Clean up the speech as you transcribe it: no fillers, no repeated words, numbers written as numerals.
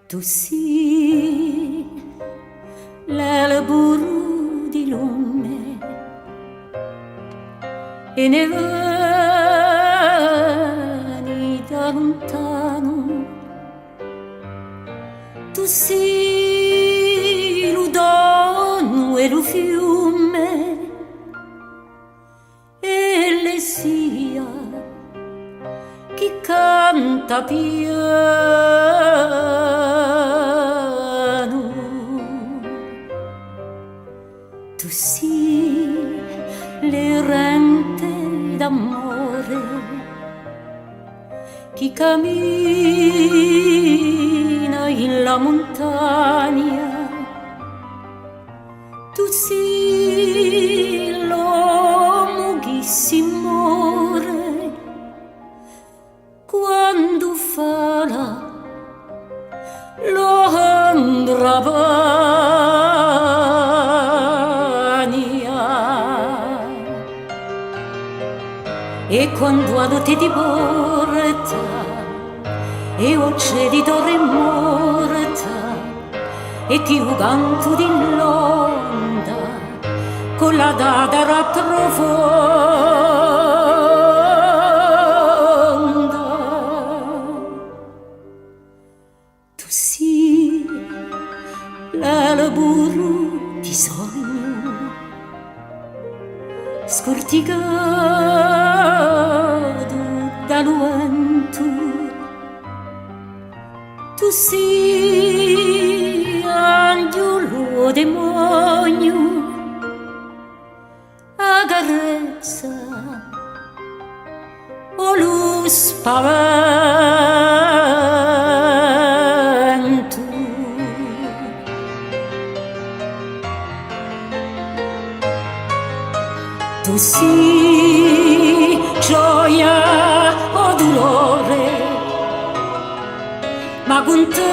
Tu sì, l'albero di lume e ne vani da lontano. Tu sì, lo dono e lo fiume e le sia chi canta piano. Tu sì, l'errante d'amore chi cammina in la montagna. Tu sì, l'uomo che si muore quando fa l'ombra vania e quando a notte di porta e voce di torre morta e ti canto di l'onda con la dadara profonda. Tu sì, l'albero di sogno scorticato dal vento. Tu sì, angelo demonio, agarezza o lo spavento. Tu sì, gioia o dolore, ma con te